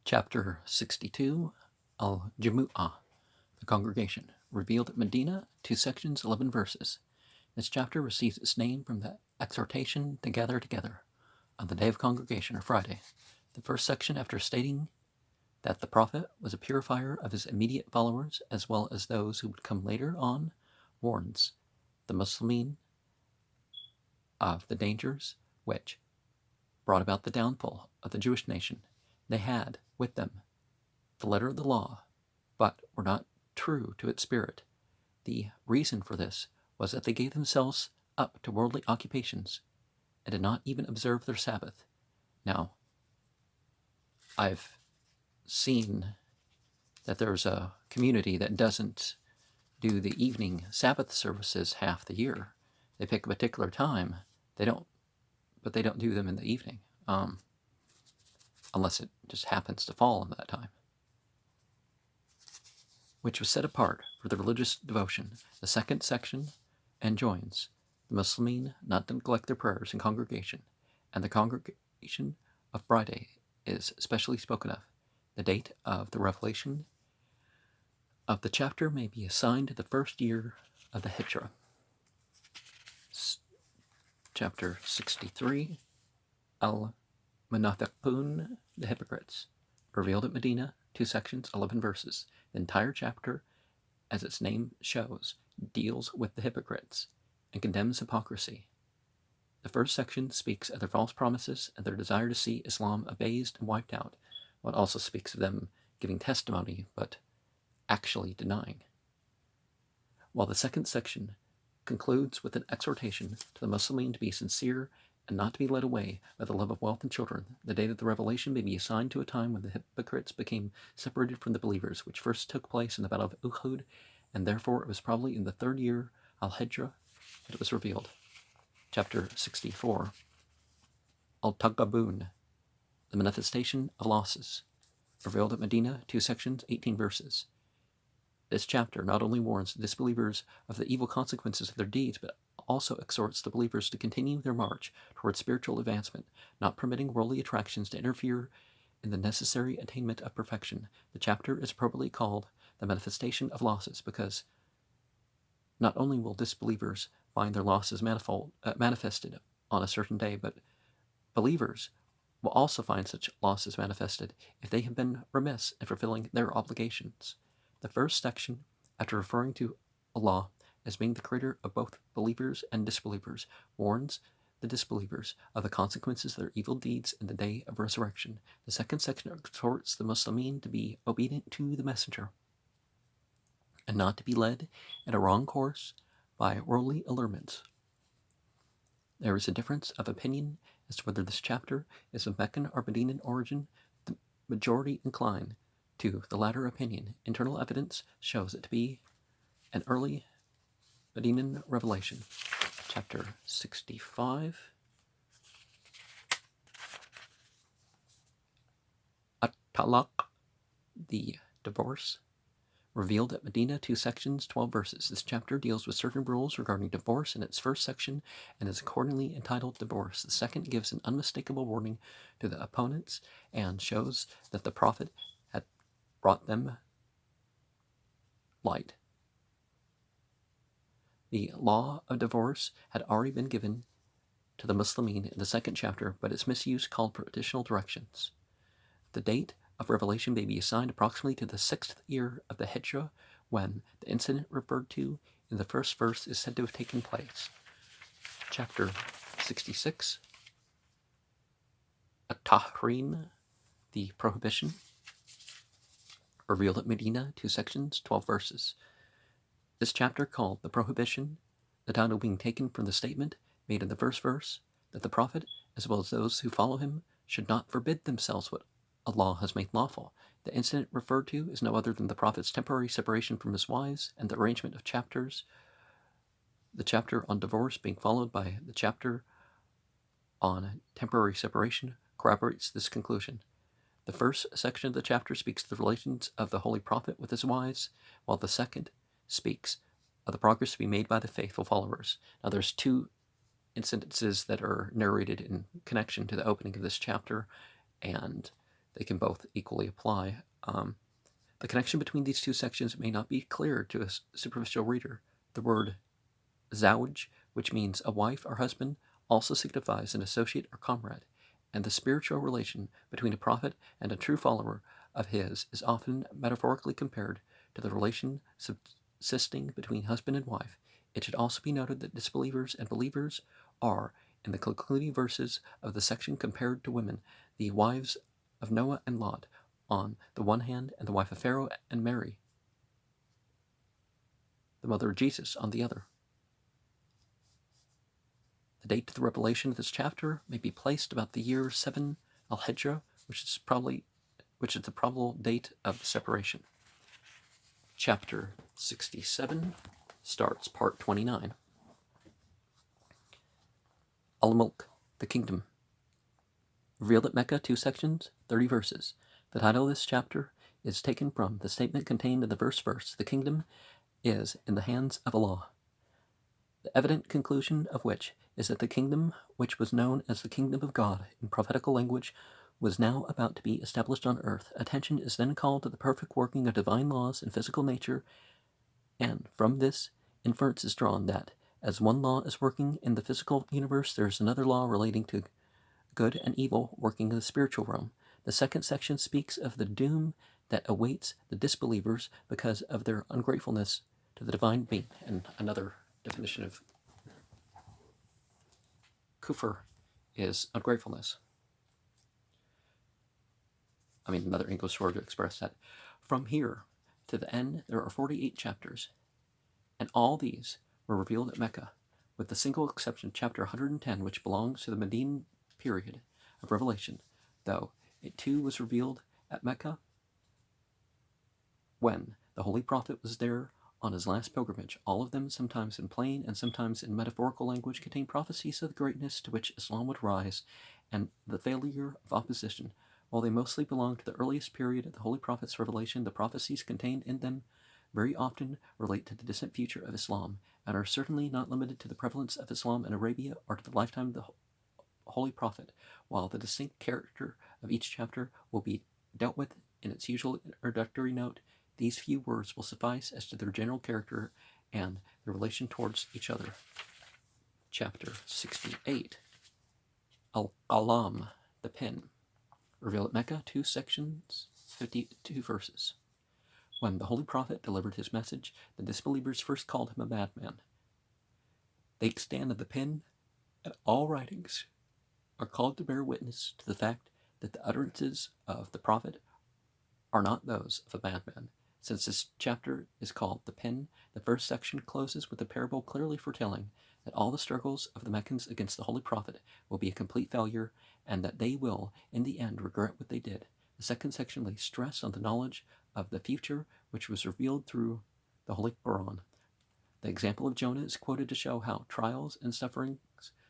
Chapter 62, Al-Jumu'ah, the Congregation, revealed at Medina, 2 sections, 11 verses. This chapter receives its name from the exhortation to gather together on the day of congregation, or Friday. The first section, after stating that the Prophet was a purifier of his immediate followers as well as those who would come later on, warns the Muslimin of the dangers which brought about the downfall of the Jewish nation. They had with them the letter of the law, but were not true to its spirit. The reason for this was that they gave themselves up to worldly occupations and did not even observe their Sabbath. Now, I've seen that there's a community that doesn't do the evening Sabbath services half the year. They pick a particular time. They don't do them in the evening, unless it just happens to fall on that time, which was set apart for the religious devotion. The second section enjoins the Muslimin not to neglect their prayers in congregation, and the congregation of Friday is especially spoken of. The date of the revelation of the chapter may be assigned to the first year of the Hijrah. Chapter 63, Al-Munafiqun, the hypocrites, revealed at Medina, 2 sections, 11 verses. The entire chapter, as its name shows, deals with the hypocrites and condemns hypocrisy. The first section speaks of their false promises and their desire to see Islam abased and wiped out, while it also speaks of them giving testimony but actually denying. While the second section concludes with an exhortation to the Muslimin to be sincere and not to be led away by the love of wealth and children, the date of the revelation may be assigned to a time when the hypocrites became separated from the believers, which first took place in the Battle of Uhud, and therefore it was probably in the third year, Al-Hijrah, that it was revealed. Chapter 64, Al-Tagabun, the manifestation of losses, revealed at Medina, 2 sections, 18 verses. This chapter not only warns the disbelievers of the evil consequences of their deeds, but also exhorts the believers to continue their march towards spiritual advancement, not permitting worldly attractions to interfere in the necessary attainment of perfection. The chapter is appropriately called the manifestation of losses, because not only will disbelievers find their losses manifested on a certain day, but believers will also find such losses manifested if they have been remiss in fulfilling their obligations. The first section, after referring to Allah as being the creator of both believers and disbelievers, warns the disbelievers of the consequences of their evil deeds in the day of resurrection. The second section exhorts the Muslimin to be obedient to the messenger and not to be led in a wrong course by worldly allurements. There is a difference of opinion as to whether this chapter is of Meccan or Medinan origin. The majority incline to the latter opinion. Internal evidence shows it to be an early Medinan revelation. Chapter 65, At-Talaq, the divorce, revealed at Medina, 2 sections, 12 verses. This chapter deals with certain rules regarding divorce in its first section and is accordingly entitled Divorce. The second gives an unmistakable warning to the opponents and shows that the Prophet had brought them light. The law of divorce had already been given to the Muslimin in the second chapter, but its misuse called for additional directions. The date of revelation may be assigned approximately to the 6th year of the Hijrah, when the incident referred to in the first verse is said to have taken place. Chapter 66, At-Tahrim, the prohibition, revealed at Medina, 2 sections, 12 verses. This chapter, called the prohibition, the title being taken from the statement made in the first verse that the Prophet, as well as those who follow him, should not forbid themselves what Allah has made lawful. The incident referred to is no other than the Prophet's temporary separation from his wives and the arrangement of chapters, the chapter on divorce being followed by the chapter on temporary separation, corroborates this conclusion. The first section of the chapter speaks of the relations of the Holy Prophet with his wives, while the second speaks of the progress to be made by the faithful followers. Now, there's 2 incidences that are narrated in connection to the opening of this chapter, and they can both equally apply. The connection between these two sections may not be clear to a superficial reader. The word zawj, which means a wife or husband, also signifies an associate or comrade, and the spiritual relation between a prophet and a true follower of his is often metaphorically compared to the relation subsisting between husband and wife. It should also be noted that disbelievers and believers are, in the concluding verses of the section, compared to women, the wives of Noah and Lot on the one hand, and the wife of Pharaoh and Mary, the mother of Jesus, on the other. The date of the revelation of this chapter may be placed about the year 7 Al-Hijrah, which is the probable date of the separation. Chapter 67 starts part 29. Al-Mulk, the kingdom. Revealed at Mecca, 2 sections, 30 verses. The title of this chapter is taken from the statement contained in the verse. The kingdom is in the hands of Allah. The evident conclusion of which is that the kingdom, which was known as the kingdom of God in prophetical language, was now about to be established on earth. Attention is then called to the perfect working of divine laws in physical nature, and from this inference is drawn that, as one law is working in the physical universe, there is another law relating to good and evil working in the spiritual realm. The second section speaks of the doom that awaits the disbelievers because of their ungratefulness to the divine being. And another definition of kufr is ungratefulness. Another English word to express that. From here to the end, there are 48 chapters, and all these were revealed at Mecca, with the single exception of chapter 110, which belongs to the Medinan period of revelation, though it too was revealed at Mecca when the Holy Prophet was there on his last pilgrimage. All of them, sometimes in plain and sometimes in metaphorical language, contain prophecies of the greatness to which Islam would rise and the failure of opposition. While they mostly belong to the earliest period of the Holy Prophet's revelation, the prophecies contained in them very often relate to the distant future of Islam, and are certainly not limited to the prevalence of Islam in Arabia or to the lifetime of the Holy Prophet. While the distinct character of each chapter will be dealt with in its usual introductory note, these few words will suffice as to their general character and their relation towards each other. Chapter 68. Al-Qalam, the pen. Revealed at Mecca, 2 sections, 52 verses. When the Holy Prophet delivered his message, the disbelievers first called him a madman. They stand of the pen, and all writings are called to bear witness to the fact that the utterances of the Prophet are not those of a madman. Since this chapter is called the pen, the first section closes with a parable clearly foretelling that all the struggles of the Meccans against the Holy Prophet will be a complete failure, and that they will, in the end, regret what they did. The second section lays stress on the knowledge of the future, which was revealed through the Holy Qur'an. The example of Jonah is quoted to show how trials and sufferings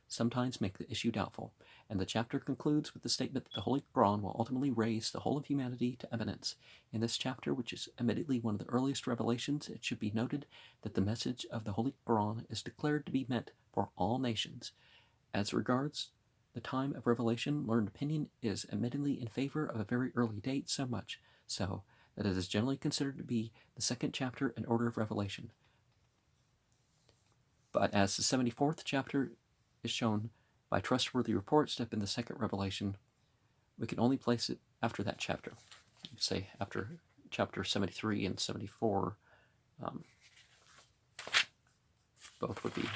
sometimes make the issue doubtful, and the chapter concludes with the statement that the Holy Qur'an will ultimately raise the whole of humanity to eminence. In this chapter, which is admittedly one of the earliest revelations, it should be noted that the message of the Holy Qur'an is declared to be meant for all nations. As regards the time of revelation, learned opinion is admittedly in favor of a very early date, so much so that it is generally considered to be the second chapter in order of revelation. But as the 74th chapter is shown by trustworthy reports to have been the second revelation, we can only place it after that chapter. You'd say after chapter 73 and 74, both would be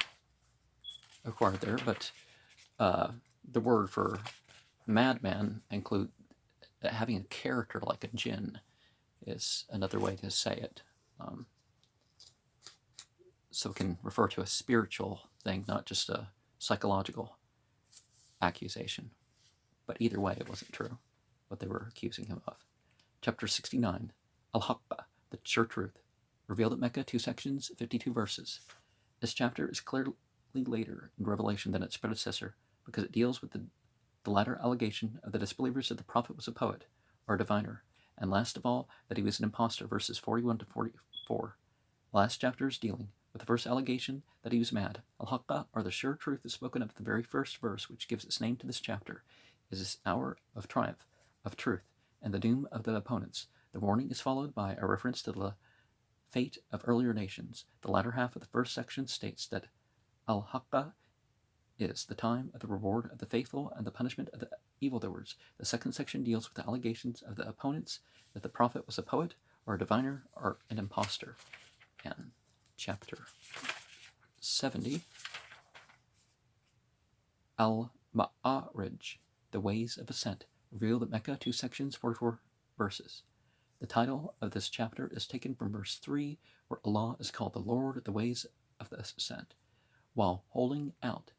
acquired there, but the word for madman include having a character like a jinn is another way to say it. So it can refer to a spiritual thing, not just a psychological accusation. But either way, it wasn't true what they were accusing him of. Chapter 69, Al-Haqqa, the sure truth. Revealed at Mecca, 2 sections, 52 verses. This chapter is clearly later in Revelation than its predecessor, because it deals with the latter allegation of the disbelievers that the prophet was a poet, or a diviner, and last of all, that he was an impostor, verses 41 to 44. The last chapter is dealing with the first allegation that he was mad. Al-Haqqa, or the sure truth, is spoken of in the very first verse, which gives its name to this chapter. Is this hour of triumph, of truth. and the doom of the opponents. The warning is followed by a reference to the fate of earlier nations. The latter half of the first section states that Al-Haqqa is the time of the reward of the faithful and the punishment of the evildoers. The second section deals with the allegations of the opponents that the prophet was a poet or a diviner or an impostor. And chapter 70, Al-Ma'arij, the ways of ascent, revealed at Mecca, 2 sections, 44 verses. The title of this chapter is taken from verse 3, where Allah is called the Lord of the ways of the ascent. While holding out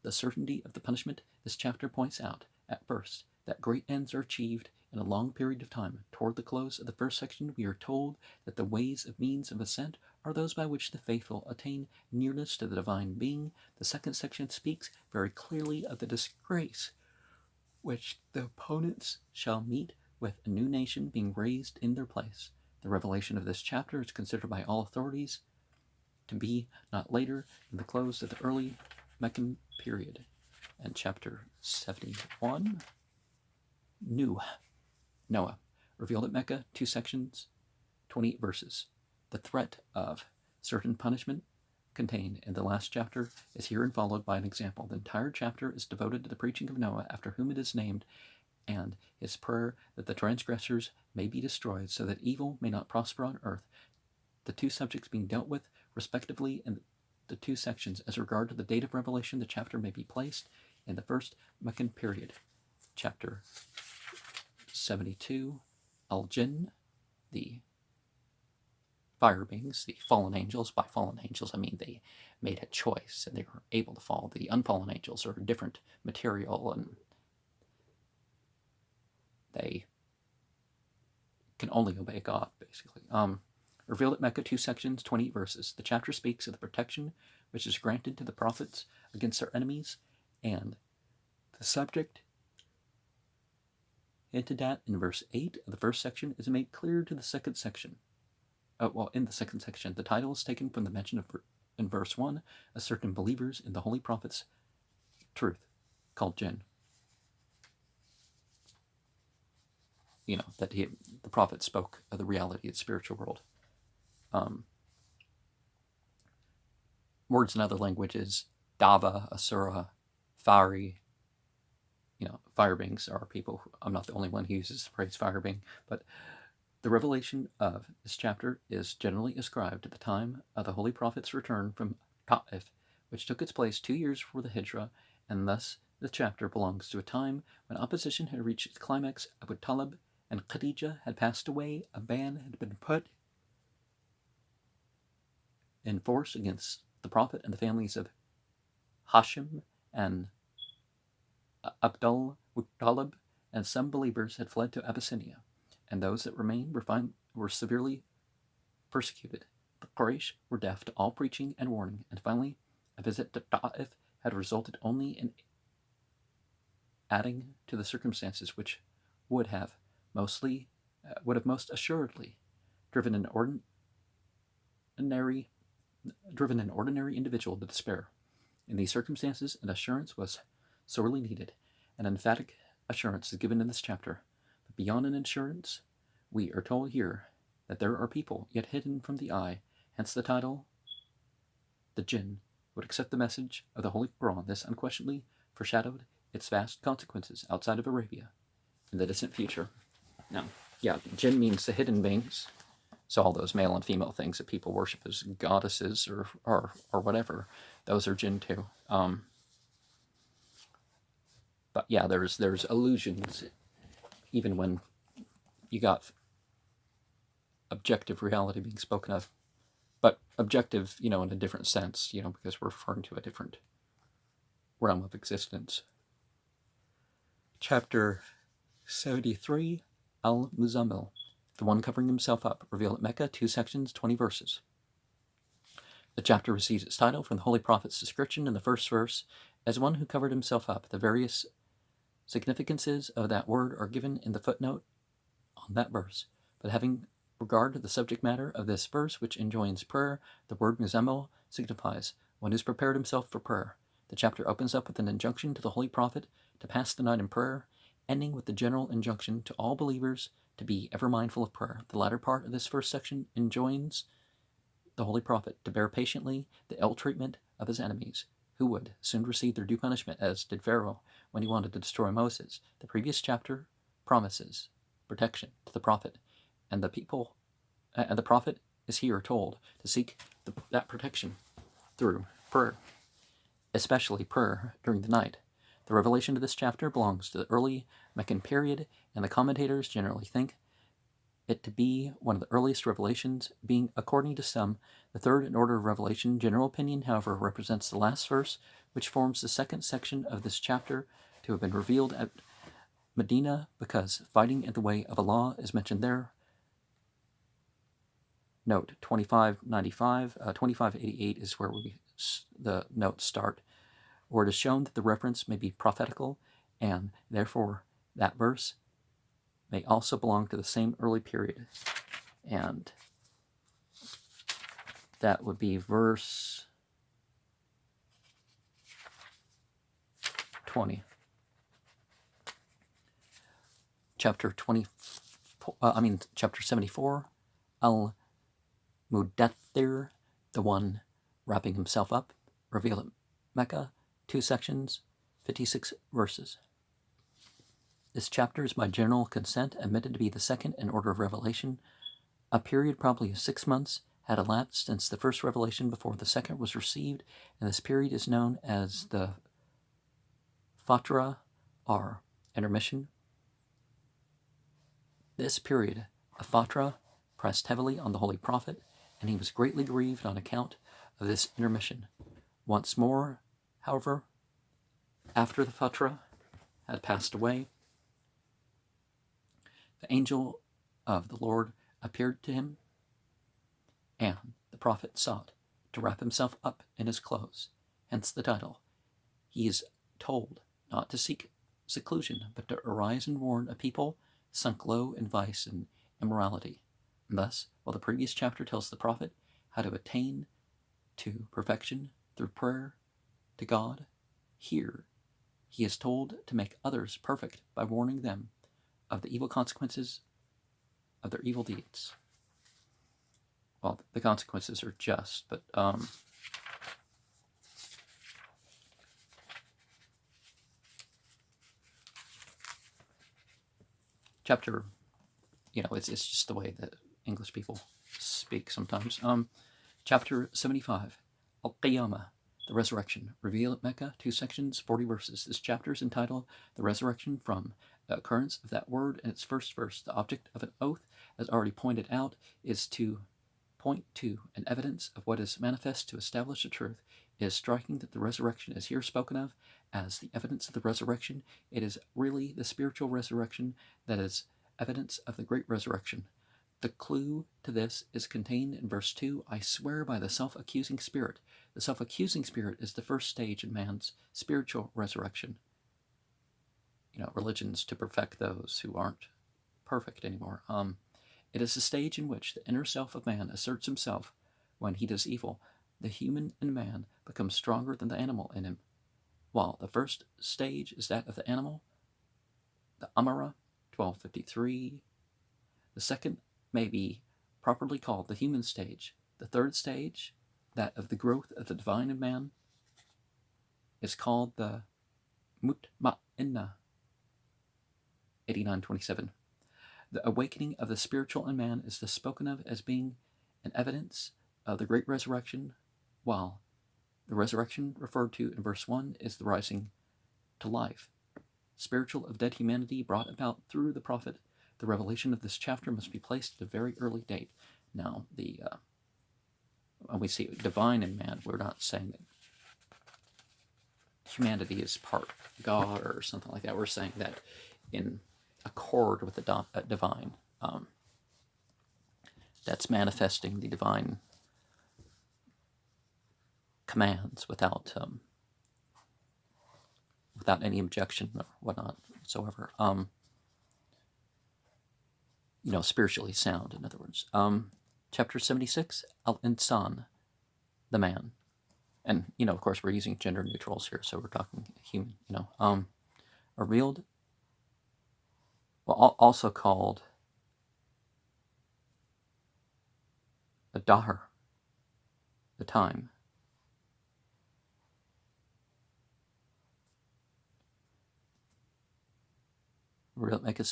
the certainty of the punishment, this chapter points out, at first, that great ends are achieved in a long period of time. Toward the close of the first section, we are told that the ways of means of ascent are those by which the faithful attain nearness to the divine being. The second section speaks very clearly of the disgrace which the opponents shall meet with a new nation being raised in their place. The revelation of this chapter is considered by all authorities to be not later than the close of the early Meccan period. And chapter 71, Noah, revealed at Mecca, 2 sections, 28 verses. The threat of certain punishment contained in the last chapter is herein followed by an example. The entire chapter is devoted to the preaching of Noah, after whom it is named, and his prayer that the transgressors may be destroyed, so that evil may not prosper on earth. The two subjects being dealt with, respectively, in the 2 sections. As regard to the date of revelation, the chapter may be placed in the first Meccan period. Chapter 72, Al-Jinn, the fire beings, the fallen angels. By fallen angels, I mean they made a choice and they were able to fall. The unfallen angels are a different material, and they can only obey God, basically. Revealed at Mecca, 2 sections, 28 verses. The chapter speaks of the protection which is granted to the prophets against their enemies, and the subject hinted at in verse 8 of the first section is made clear to the second section. In the second section, the title is taken from the mention of in verse 1 of certain believers in the holy prophet's truth, called jinn. That the prophet spoke of the reality of the spiritual world. Words in other languages, Dava, Asura, Fari, fire beings are people. I'm not the only one who uses the phrase fire being, but the revelation of this chapter is generally ascribed to the time of the Holy Prophet's return from Ta'if, which took its place 2 years before the Hijrah, and thus the chapter belongs to a time when opposition had reached its climax. Abu Talib and Khadijah had passed away. A ban had been put in force against the Prophet and the families of Hashim and Abdul Muttalib, and some believers had fled to Abyssinia, and those that remained were severely persecuted. The Quraysh were deaf to all preaching and warning, and finally a visit to Ta'if had resulted only in adding to the circumstances which would have most assuredly driven an ordinary individual to despair. In these circumstances, an assurance was sorely needed. An emphatic assurance is given in this chapter. But beyond an assurance, we are told here that there are people yet hidden from the eye, hence the title, the jinn, would accept the message of the Holy Qur'an. This unquestionably foreshadowed its vast consequences outside of Arabia in the distant future. Now, jinn means the hidden beings. So all those male and female things that people worship as goddesses or whatever, those are jinn too. But yeah, there's illusions, even when you got objective reality being spoken of. But objective, in a different sense, because we're referring to a different realm of existence. Chapter 73, Al-Muzammil, the one covering himself up, revealed at Mecca, 2 sections, 20 verses. The chapter receives its title from the Holy Prophet's description in the first verse as one who covered himself up. The various significances of that word are given in the footnote on that verse. But having regard to the subject matter of this verse, which enjoins prayer, the word muzammil signifies one who's prepared himself for prayer. The chapter opens up with an injunction to the Holy Prophet to pass the night in prayer, ending with the general injunction to all believers to be ever mindful of prayer. The latter part of this first section enjoins the Holy Prophet to bear patiently the ill treatment of his enemies, who would soon receive their due punishment, as did Pharaoh when he wanted to destroy Moses. The previous chapter promises protection to the prophet, and the people, and the prophet is here told to seek that protection through prayer, especially prayer during the night. The revelation of this chapter belongs to the early Meccan period, and the commentators generally think it to be one of the earliest revelations, being, according to some, the third in order of revelation. General opinion, however, represents the last verse, which forms the second section of this chapter, to have been revealed at Medina, because fighting in the way of Allah is mentioned there. Note 2595, 2588 is where the notes start, where it is shown that the reference may be prophetical, and therefore that verse may also belong to the same early period. And that would be verse 20. Chapter 74, Al-Mudaththir, the one wrapping himself up, revealed at Mecca, 2 sections, 56 verses. This chapter is by general consent admitted to be the second in order of revelation. A period probably of 6 months had elapsed since the first revelation before the second was received, and this period is known as the Fatra, or intermission. This period of Fatra pressed heavily on the Holy Prophet, and he was greatly grieved on account of this intermission. Once more, however, after the Fatra had passed away, the angel of the Lord appeared to him, and the prophet sought to wrap himself up in his clothes, hence the title. He is told not to seek seclusion, but to arise and warn a people sunk low in vice and immorality. And thus, while the previous chapter tells the prophet how to attain to perfection through prayer to God, here he is told to make others perfect by warning them of the evil consequences of their evil deeds. Well, the consequences are just, but chapter, it's just the way that English people speak sometimes. Chapter 75, Al-Qiyamah, the resurrection, revealed at Mecca, 2 sections, 40 verses. This chapter is entitled The Resurrection, from the occurrence of that word in its first verse. The object of an oath, as already pointed out, is to point to an evidence of what is manifest to establish the truth. It is striking that the resurrection is here spoken of as the evidence of the resurrection. It is really the spiritual resurrection that is evidence of the great resurrection. The clue to this is contained in verse 2. I swear by the self-accusing spirit. The self-accusing spirit is the first stage in man's spiritual resurrection. Religions to perfect those who aren't perfect anymore. It is the stage in which the inner self of man asserts himself when he does evil. The human in man becomes stronger than the animal in him. While the first stage is that of the animal, the Amara, 1253. The second may be properly called the human stage. The third stage, that of the growth of the divine in man, is called the Mutma'inna, 8927. The awakening of the spiritual in man is thus spoken of as being an evidence of the great resurrection, while the resurrection referred to in verse 1 is the rising to life, spiritual, of dead humanity brought about through the prophet. The revelation of this chapter must be placed at a very early date. Now, when we see divine in man, we're not saying that humanity is part God or something like that. We're saying that in accord with the divine, that's manifesting the divine commands without any objection or whatnot whatsoever. Spiritually sound, in other words. Chapter 76, Al-Insan, the man. And, of course, we're using gender neutrals here, so we're talking human, revealed also called the Dahr, the time. Revealed at Mecca,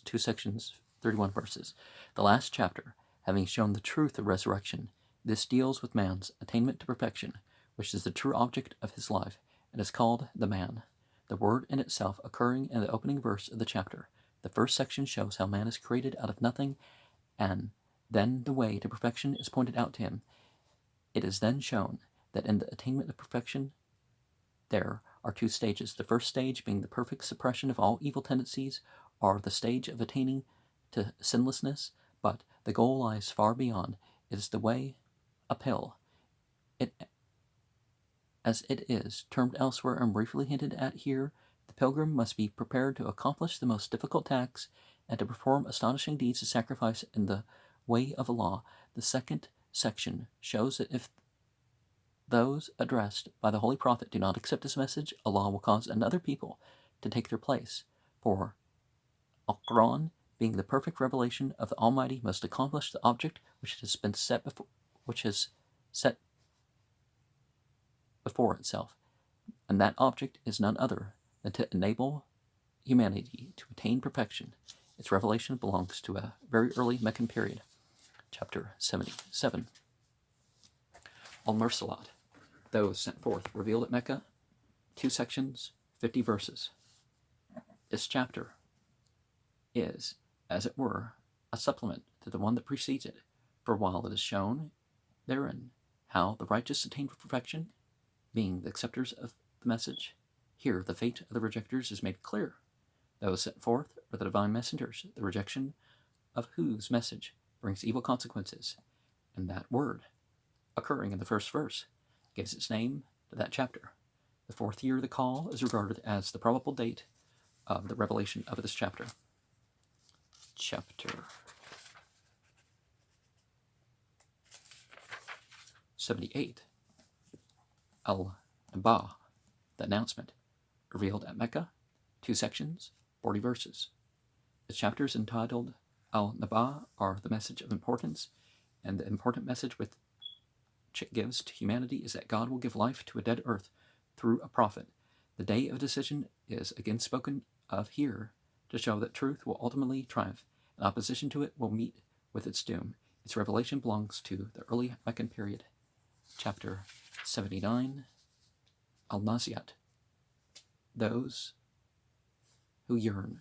2 sections, 31 verses. The last chapter, having shown the truth of resurrection, this deals with man's attainment to perfection, which is the true object of his life, and is called the man. The word in itself occurring in the opening verse of the chapter. The first section shows how man is created out of nothing, and then the way to perfection is pointed out to him. It is then shown that in the attainment of perfection there are 2 stages. The first stage being the perfect suppression of all evil tendencies, or the stage of attaining to sinlessness, but the goal lies far beyond. It is the way uphill. As it is termed elsewhere and briefly hinted at here, the pilgrim must be prepared to accomplish the most difficult tasks and to perform astonishing deeds of sacrifice in the way of Allah. The second section shows that if those addressed by the Holy Prophet do not accept his message, Allah will cause another people to take their place. For Al-Qur'an, being the perfect revelation of the Almighty, must accomplish the object which has set before itself, and that object is none other than to enable humanity to attain perfection. Its revelation belongs to a very early Meccan period. Chapter 77. Al-Mursalat, those sent forth, revealed at Mecca, 2 sections, 50 verses. This chapter is, as it were, a supplement to the one that precedes it, for while it is shown therein how the righteous attain perfection, being the acceptors of the message, here the fate of the rejectors is made clear. Those sent forth are the divine messengers, the rejection of whose message brings evil consequences, and that word, occurring in the first verse, gives its name to that chapter. The 4th year of the call is regarded as the probable date of the revelation of this chapter. Chapter 78. Al-Naba, the announcement, revealed at Mecca, 2 sections, 40 verses. The chapters entitled Al-Naba are the message of importance, and the important message which it gives to humanity is that God will give life to a dead earth through a prophet. The day of decision is again spoken of here to show that truth will ultimately triumph, and opposition to it will meet with its doom. Its revelation belongs to the early Meccan period. Chapter 79. Al-Naziat, those who yearn,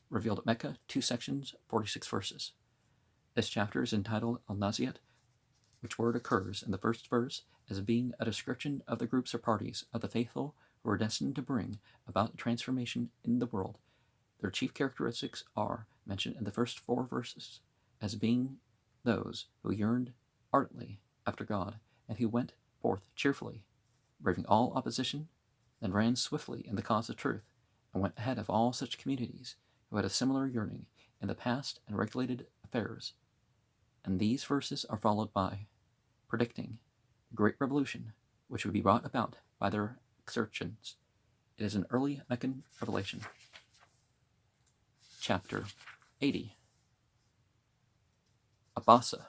revealed at Mecca, 2 sections, 46 verses. This chapter is entitled Al-Naziat, which word occurs in the first verse as being a description of the groups or parties of the faithful who are destined to bring about a transformation in the world. Their chief characteristics are mentioned in the first 4 verses as being those who yearned ardently after God and who went forth cheerfully, braving all opposition, then ran swiftly in the cause of truth, and went ahead of all such communities who had a similar yearning in the past and regulated affairs. And these verses are followed by predicting the great revolution which would be brought about by their exertions. It is an early Meccan revelation. Chapter 80. Abasa,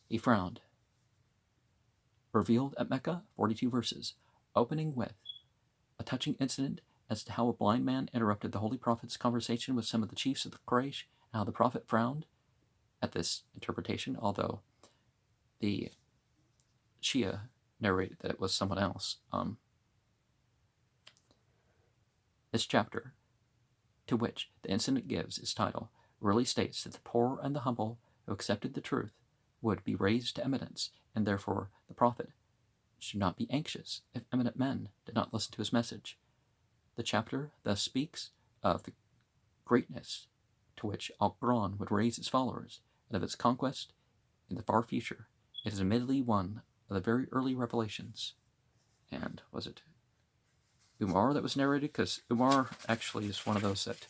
he frowned, revealed at Mecca, 42 verses, opening with a touching incident as to how a blind man interrupted the Holy Prophet's conversation with some of the chiefs of the Quraysh, and how the Prophet frowned at this interpretation, although the Shia narrated that it was someone else. This chapter, to which the incident gives its title, really states that the poor and the humble who accepted the truth would be raised to eminence, and therefore the Prophet should not be anxious if eminent men did not listen to his message. The chapter thus speaks of the greatness to which Al-Qur'an would raise its followers, and of its conquest in the far future. It is admittedly one of the very early revelations. And was it Umar that was narrated? Because Umar actually is one of those that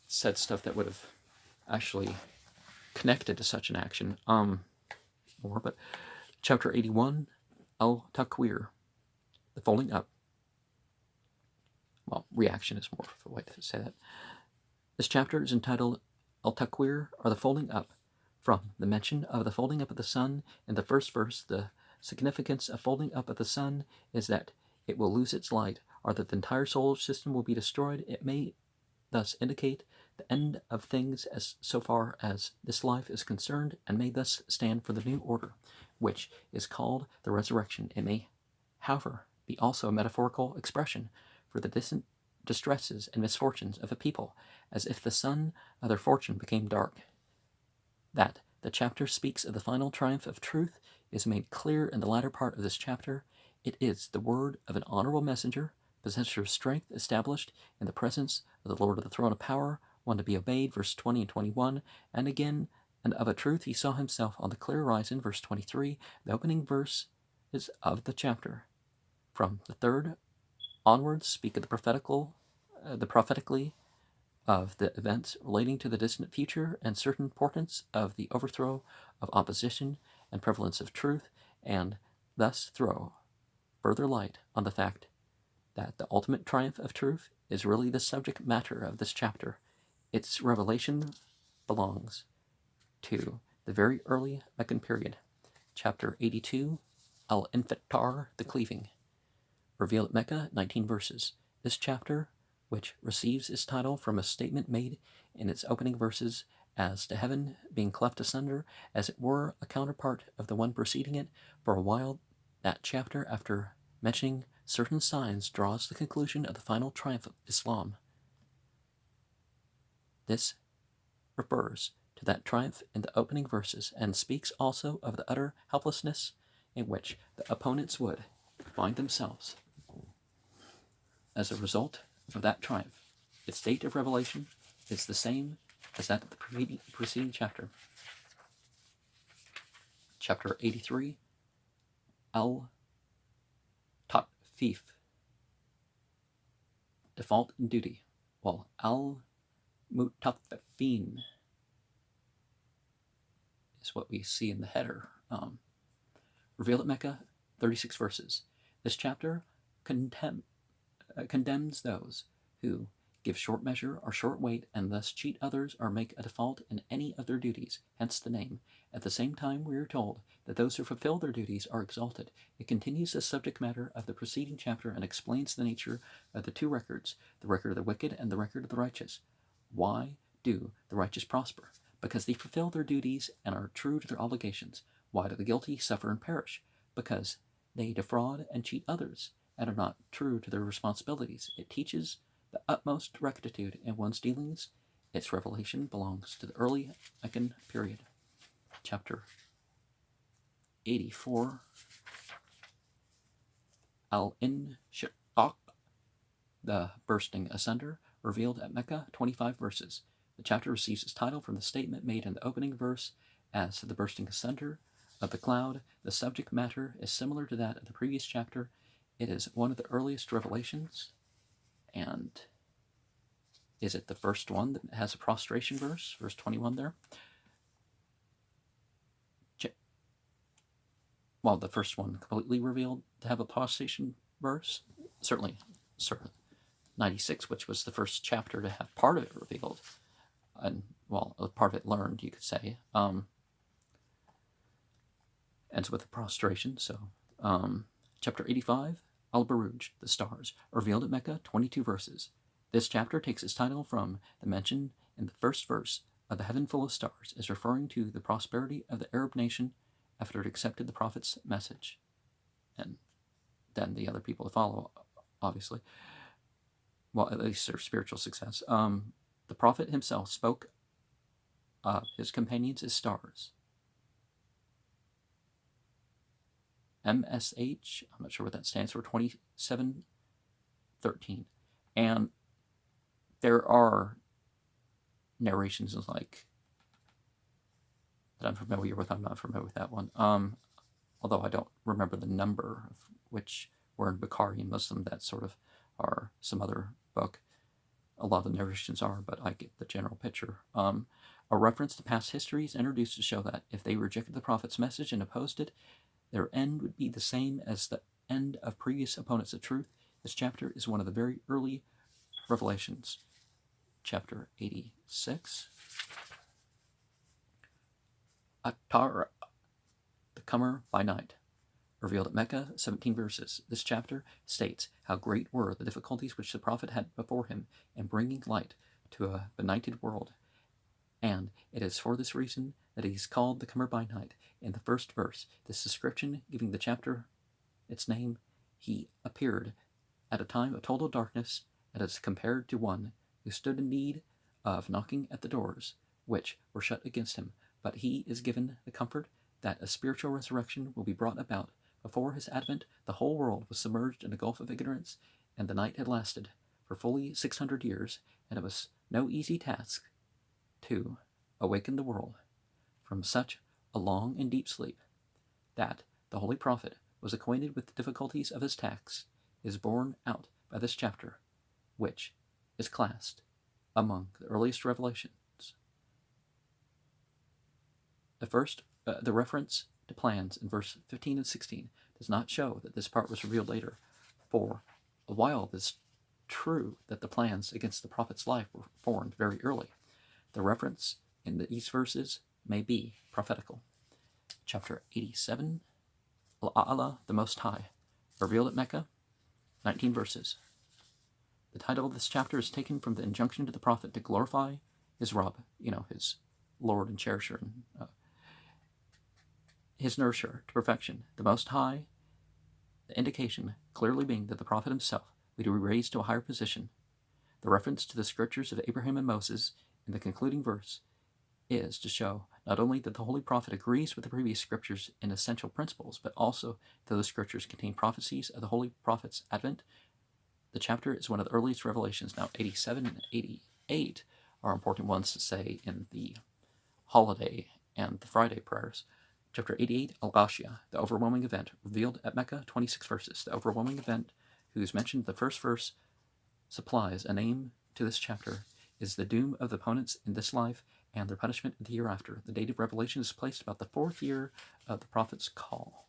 said stuff that would have actually connected to such an action. But chapter 81, Al-Takwir, the folding up. Well, reaction is more of a way to say that. This chapter is entitled Al-Takwir, or the folding up. From the mention of the folding up of the sun in the first verse, the significance of folding up of the sun is that it will lose its light, or that the entire solar system will be destroyed. It may thus indicate the end of things as so far as this life is concerned, and may thus stand for the new order, which is called the resurrection. It may, however, be also a metaphorical expression for the distant distresses and misfortunes of a people, as if the sun of their fortune became dark. That the chapter speaks of the final triumph of truth is made clear in the latter part of this chapter. It is the word of an honorable messenger, possessor of strength, established in the presence of the Lord of the throne of power, one to be obeyed, verse 20 and 21, and again, and of a truth he saw himself on the clear horizon, verse 23, the opening verse is of the chapter. From the third onwards speak of the prophetically of the events relating to the distant future and certain portents of the overthrow of opposition and prevalence of truth, and thus throw further light on the fact that the ultimate triumph of truth is really the subject matter of this chapter. Its revelation belongs to the very early Meccan period. Chapter 82, Al-Infitar, the Cleaving. Revealed at Mecca, 19 verses. This chapter, which receives its title from a statement made in its opening verses as to heaven being cleft asunder, as it were a counterpart of the one preceding it, for a while that chapter, after mentioning certain signs, draws the conclusion of the final triumph of Islam. This refers to that triumph in the opening verses, and speaks also of the utter helplessness in which the opponents would find themselves as a result of that triumph. Its date of revelation is the same as that of the preceding chapter. Chapter 83, Al-Tatfif, default in duty, while Al-Mutaffifin is what we see in the header. Revealed at Mecca, 36 verses. This chapter condemns those who give short measure or short weight, and thus cheat others or make a default in any of their duties, hence the name. At the same time, we are told that those who fulfill their duties are exalted. It continues the subject matter of the preceding chapter and explains the nature of the two records, the record of the wicked and the record of the righteous. Why do the righteous prosper? Because they fulfill their duties and are true to their obligations. Why do the guilty suffer and perish? Because they defraud and cheat others and are not true to their responsibilities. It teaches the utmost rectitude in one's dealings. Its revelation belongs to the early Meccan period. Chapter 84, Al-Inshiqaq, the bursting asunder, revealed at Mecca, 25 verses. The chapter receives its title from the statement made in the opening verse as to the bursting asunder of the cloud. The subject matter is similar to that of the previous chapter. It is one of the earliest revelations, and is it the first one that has a prostration verse, verse 21 there? Well, the first one completely revealed to have a prostration verse? Certainly, sir. 96, which was the first chapter to have part of it revealed, and, well, part of it learned, you could say, ends with a prostration. So, chapter 85, Al-Buruj, the stars, revealed at Mecca, 22 verses. This chapter takes its title from the mention in the first verse of the heaven full of stars, as referring to the prosperity of the Arab nation after it accepted the prophet's message, and then the other people to follow, obviously. Well, at least their spiritual success. The prophet himself spoke of his companions as stars. MSH, I'm not sure what that stands for, 2713. And there are narrations like that I'm familiar with. I'm not familiar with that one. Although I don't remember the number of which were in Bukhari Muslim, that sort of, or some other book. A lot of the narrations are, but I get the general picture. A reference to past history is introduced to show that if they rejected the prophet's message and opposed it, their end would be the same as the end of previous opponents of truth. This chapter is one of the very early Revelations, chapter 86. Atara, the comer by night, revealed at Mecca, 17 verses. This chapter states how great were the difficulties which the prophet had before him in bringing light to a benighted world, and it is for this reason that he is called the comer by night. In the first verse, this description giving the chapter its name, he appeared at a time of total darkness, and is compared to one who stood in need of knocking at the doors, which were shut against him. But he is given the comfort that a spiritual resurrection will be brought about. Before his advent, the whole world was submerged in a gulf of ignorance, and the night had lasted for fully 600 years, and it was no easy task to awaken the world from such a long and deep sleep. That the Holy Prophet was acquainted with the difficulties of his task is borne out by this chapter, which is classed among the earliest revelations. The reference to plans in verse 15 and 16 does not show that this part was revealed later. For a while it is true that the plans against the prophet's life were formed very early. The reference in these verses may be prophetical. Chapter 87, Allah, the Most High, revealed at Mecca, 19 verses. The title of this chapter is taken from the injunction to the prophet to glorify his Rabb, his Lord and cherisher, and his nourisher to perfection, the Most High, the indication clearly being that the prophet himself would be raised to a higher position. The reference to the scriptures of Abraham and Moses in the concluding verse is to show not only that the Holy Prophet agrees with the previous scriptures in essential principles, but also that the scriptures contain prophecies of the Holy Prophet's advent. The chapter is one of the earliest revelations. Now, 87 and 88 are important ones to say in the holiday and the Friday prayers. Chapter 88, Al-Ghashiyah, the overwhelming event, revealed at Mecca, 26 verses. The overwhelming event, who's mentioned the first verse, supplies a name to this chapter, is the doom of the opponents in this life and their punishment in the hereafter. The date of revelation is placed about the 4th year of the prophet's call.